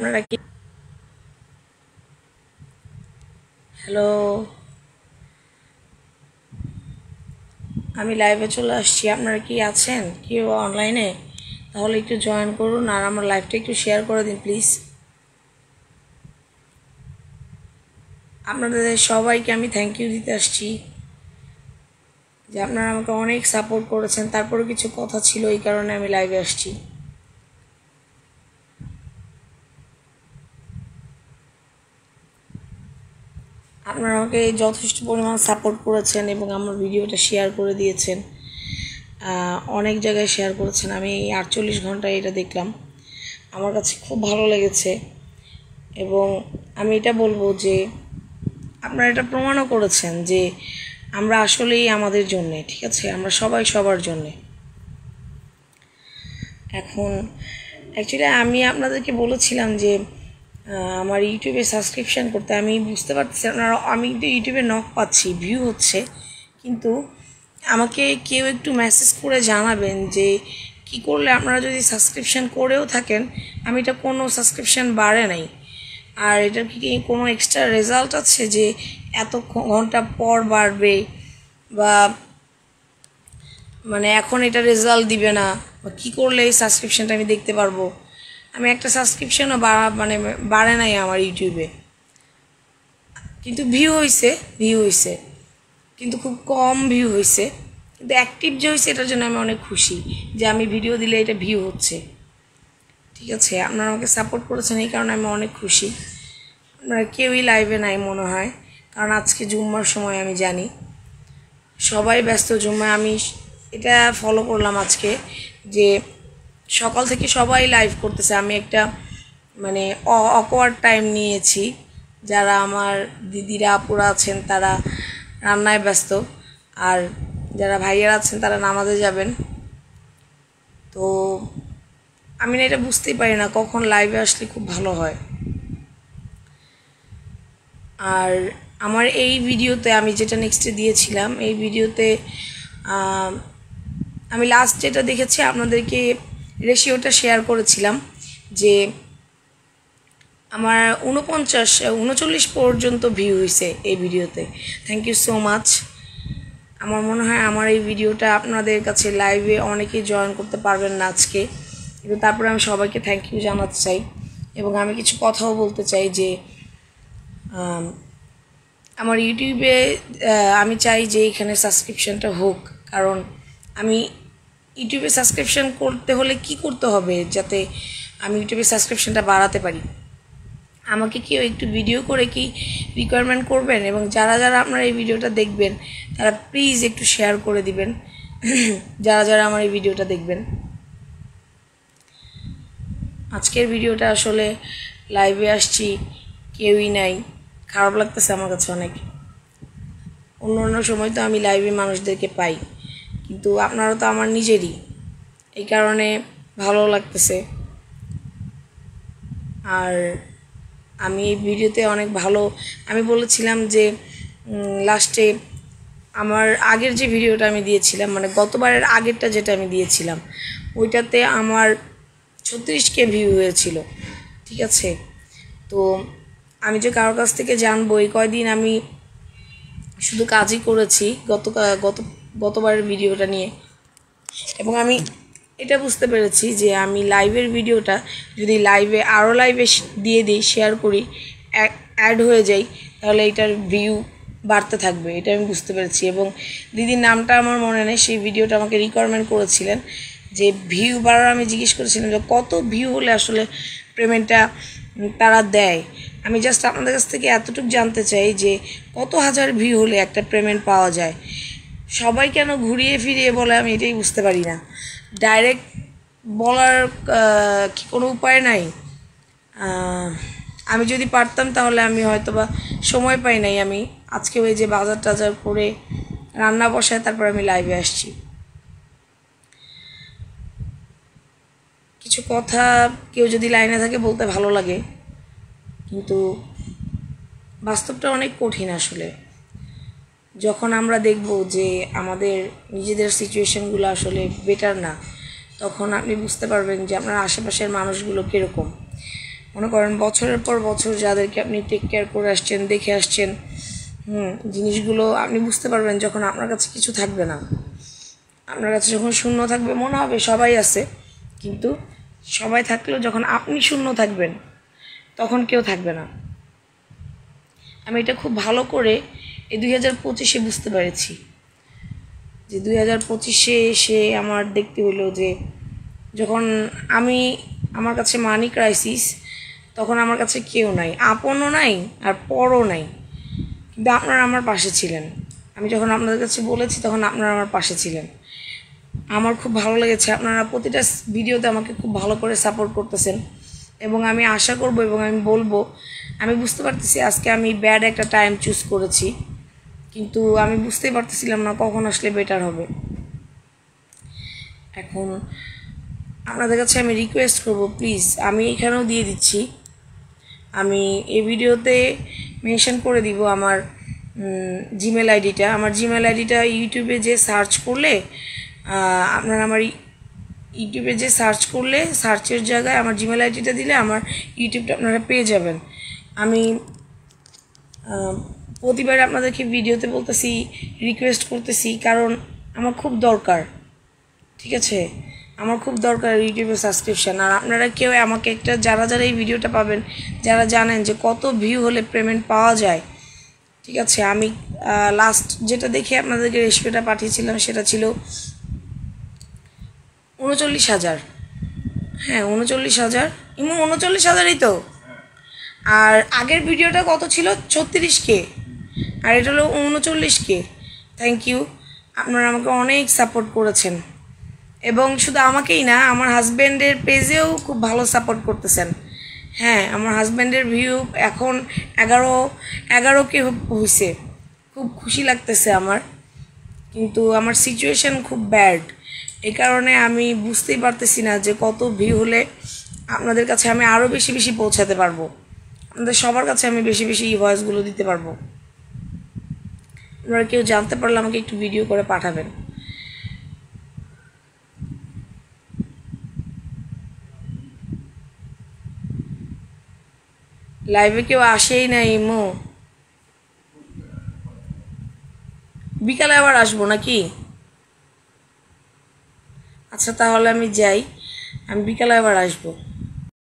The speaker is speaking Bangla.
আপনারা কি হ্যালো আমি লাইভে চলে আসছি। আপনারা কি আছেন কেউ অনলাইনে? তাহলে একটু জয়েন করুন আর আমার লাইভটা একটু শেয়ার করে দিন প্লিজ। আপনাদের সবাইকে আমি থ্যাংক ইউ দিতে আসছি যে আপনারা আমাকে অনেক সাপোর্ট করেছেন। তারপরে কিছু কথা ছিল, এই কারণে আমি লাইভে আসছি। আপনারা আমাকে যথেষ্ট পরিমাণ সাপোর্ট করেছেন এবং আমার ভিডিওটা শেয়ার করে দিয়েছেন, অনেক জায়গায় শেয়ার করেছেন। আমি 48 ঘন্টায় এটা দেখলাম, আমার কাছে খুব ভালো লেগেছে। এবং আমি এটা বলবো যে আপনারা এটা প্রমাণও করেছেন যে আমরা আসলেই আমাদের জন্যে, ঠিক আছে, আমরা সবাই সবার জন্যে। এখন অ্যাকচুয়ালি আমি আপনাদেরকে বলেছিলাম যে আমার ইউটিউবে সাবস্ক্রিপশান করতে। আমি বুঝতে পারছি আপনারা, আমি কিন্তু ইউটিউবে নক পাচ্ছি, ভিউ হচ্ছে, কিন্তু আমাকে কেউ একটু মেসেজ করে জানাবেন যে কি করলে আপনারা যদি সাবস্ক্রিপশান করেও থাকেন, আমি এটা কোনো সাবস্ক্রিপশান বাড়ে নাই, আর এটার কি কোনো এক্সট্রা রেজাল্ট আছে যে এত ঘন্টা পর বাড়বে, বা মানে এখন এটা রেজাল্ট দিবে না, বা কী করলে এই সাবস্ক্রিপশানটা আমি দেখতে পারবো। আমি একটা সাবস্ক্রিপশানও বাড়ে নাই আমার ইউটিউবে, কিন্তু ভিউ হয়েছে, কিন্তু খুব কম ভিউ হয়েছে। কিন্তু অ্যাক্টিভ যে হয়েছে এটার জন্য আমি অনেক খুশি যে আমি ভিডিও দিলে এটা ভিউ হচ্ছে। ঠিক আছে, আপনারা আমাকে সাপোর্ট করেছেন, এই কারণে আমি অনেক খুশি। আপনারা কেউই লাইভে নাই মনে হয়, কারণ আজকে জুম্মার সময় আমি জানি সবাই ব্যস্ত জুম্মায়। আমি এটা ফলো করলাম আজকে যে সকাল থেকে সবাই লাইভ করতেছে। আমি একটা মানে অকওয়ার্ড টাইম নিয়েছি। যারা আমার দিদিরা আপুরা আছেন তারা রান্নায় ব্যস্ত, আর যারা ভাইয়েরা আছেন তারা নামাজে যাবেন। তো আমি না এটা বুঝতেই পারি না কখন লাইভে আসলে খুব ভালো হয়। আর আমার এই ভিডিওতে আমি যেটা নেক্সটে দিয়েছিলাম, এই ভিডিওতে আমি লাস্ট যেটা দেখেছি আপনাদেরকে রেশিওটা শেয়ার করেছিলাম যে আমার 39 পর্যন্ত ভিউ হয়েছে এই ভিডিওতে। Thank you so much. আমার মনে হয় আমার এই ভিডিওটা আপনাদের কাছে লাইভে অনেকেই জয়েন করতে পারবেন না আজকে, কিন্তু তারপরে আমি সবাইকে থ্যাংক ইউ জানাতে চাই। এবং আমি কিছু কথাও বলতে চাই যে আমার ইউটিউবে আমি চাই যে এখানে সাবস্ক্রিপশানটা হোক, কারণ আমি ইউটিউবে সাবস্ক্রিপশান করতে হলে কি করতে হবে যাতে আমি ইউটিউবে সাবস্ক্রিপশানটা বাড়াতে পারি। আমাকে কেউ একটু ভিডিও করে কি রিকোয়ারমেন্ট করবেন, এবং যারা যারা আপনারা এই ভিডিওটা দেখবেন তারা প্লিজ একটু শেয়ার করে দিবেন যারা যারা আমার এই ভিডিওটা দেখবেন। আজকের ভিডিওটা আসলে লাইভে আসছি, কেউই নাই, খারাপ লাগতেছে আমার কাছে অনেক। অন্য অন্য সময় তো আমি লাইভে মানুষদেরকে পাই, কিন্তু আপনারা তো আমার নিজেরই, এই কারণে ভালো লাগতেছে। আর আমি এই ভিডিওতে অনেক ভালো, আমি বলেছিলাম যে লাস্টে আমার আগের যে ভিডিওটা আমি দিয়েছিলাম, মানে গতবারের আগেরটা যেটা আমি দিয়েছিলাম, ওইটাতে আমার 36K ভিউ হয়েছিল। ঠিক আছে, তো আমি যে কারোর কাছ থেকে জানবো, এই কয়দিন আমি শুধু কাজই করেছি গতবারের ভিডিওটা নিয়ে, এবং আমি এটা বুঝতে পেরেছি যে আমি লাইভের ভিডিওটা যদি লাইভে আরও লাইভে দিয়ে দিই, শেয়ার করি, অ্যাড হয়ে যাই, তাহলে এটার ভিউ বাড়তে থাকবে, এটা আমি বুঝতে পেরেছি। এবং দিদির নামটা আমার মনে নেই, সেই ভিডিওটা আমাকে রিকোয়ারমেন্ট করেছিলেন যে ভিউ বাড়ার, আমি জিজ্ঞেস করেছিলাম যে কত ভিউ হলে আসলে পেমেন্টটা তারা দেয়। আমি জাস্ট আপনাদের কাছ থেকে এতটুকু জানতে চাই যে কত হাজার ভিউ হলে একটা পেমেন্ট পাওয়া যায়। সবাই কেন ঘুরিয়ে ফিরিয়ে বলে, আমি এটাই বুঝতে পারি না। ডাইরেক্ট বলার কি কোনো উপায় নাই? আমি যদি পারতাম তাহলে আমি হয়তো বা সময় পাই নাই, আমি আজকে ওই যে বাজার টাজার করে রান্না বসায় তারপর আমি লাইভে আসছি। কিছু কথা কেউ যদি লাইনে থাকে বলতে ভালো লাগে, কিন্তু বাস্তবটা অনেক কঠিন আসলে। যখন আমরা দেখব যে আমাদের নিজেদের সিচুয়েশনগুলো আসলে বেটার না, তখন আপনি বুঝতে পারবেন যে আপনার আশেপাশের মানুষগুলো কীরকম। মনে করেন বছরের পর বছর যাদেরকে আপনি টেক কেয়ার করে আসছেন, দেখে আসছেন, জিনিসগুলো আপনি বুঝতে পারবেন যখন আপনার কাছে কিছু থাকবে না। আপনার কাছে যখন শূন্য থাকবে মনে হবে সবাই আছে, কিন্তু সবাই থাকলেও যখন আপনি শূন্য থাকবেন তখন কেউ থাকবে না। আমি এটা খুব ভালো করে এই 2025-এ বুঝতে পেরেছি যে 2025-এ এসে আমার দেখতে হলো যে যখন আমার কাছে মানি ক্রাইসিস, তখন আমার কাছে কেউ নাই, আপনও নাই আর পরও নাই, কিন্তু আপনারা আমার পাশে ছিলেন। আমি যখন আপনাদের কাছে বলেছি তখন আপনারা আমার পাশে ছিলেন। আমার খুব ভালো লেগেছে, আপনারা প্রতিটা ভিডিওতে আমাকে খুব ভালো করে সাপোর্ট করতেছেন, এবং আমি আশা করব এবং আমি বলবো, আমি বুঝতে পারতেছি আজকে আমি ব্যাড একটা টাইম চুজ করেছি, কিন্তু আমি বুঝতেই পারতেছিলাম না কখন আসলে বেটার হবে। এখন আপনাদের কাছে আমি রিকোয়েস্ট করব, প্লিজ, আমি এখানেও দিয়ে দিচ্ছি, আমি এই ভিডিওতে মেনশন করে দিব আমার জিমেল আইডিটা। আমার জিমেল আইডিটা ইউটিউবে যে সার্চ করলে আপনারা আমার ইউটিউবে যে সার্চ করলে সার্চের জায়গায় আমার জিমেল আইডিটা দিলে আমার ইউটিউবটা আপনারা পেয়ে যাবেন। আমি প্রতিবার আপনাদেরকে ভিডিওতে বলতেছি, রিকোয়েস্ট করতেছি, কারণ আমার খুব দরকার, ঠিক আছে? আমার খুব দরকার ইউটিউবে সাবস্ক্রিপশান। আর আপনারা কেউ আমাকে একটা, যারা এই ভিডিওটা পাবেন, যারা জানেন যে কত ভিউ হলে পেমেন্ট পাওয়া যায়, ঠিক আছে? আমি লাস্ট যেটা দেখে আপনাদেরকে রেসিপিটা পাঠিয়েছিলাম সেটা ছিল 39,000। হ্যাঁ, 39,000, 39,000ই তো। আর আগের ভিডিওটা কত ছিল? 36K, আর এটা হলো 39K। থ্যাংক ইউ, আপনারা আমাকে অনেক সাপোর্ট করেছেন, এবং শুধু আমাকেই না, আমার হাজব্যান্ডের পেজেও খুব ভালো সাপোর্ট করতেছেন। হ্যাঁ, আমার হাজব্যান্ডের ভিউ এখন 11K হয়েছে। খুব খুশি লাগতেছে আমার, কিন্তু আমার সিচুয়েশান খুব ব্যাড, এই কারণে আমি বুঝতেই পারতেছি না যে কত ভিউ হলে আপনাদের কাছে আমি আরও বেশি বেশি পৌঁছাতে পারবো, আপনাদের সবার কাছে আমি বেশি বেশি এই ভয়েসগুলো দিতে পারবো। আপনারা কেউ জানতে পারলে আমাকে একটু ভিডিও করে পাঠাবেন। লাইভে কেউ আসেই না ইমো, বিকালে আবার আসবো নাকি? আচ্ছা, তাহলে আমি যাই, আমি বিকালে আবার আসবো।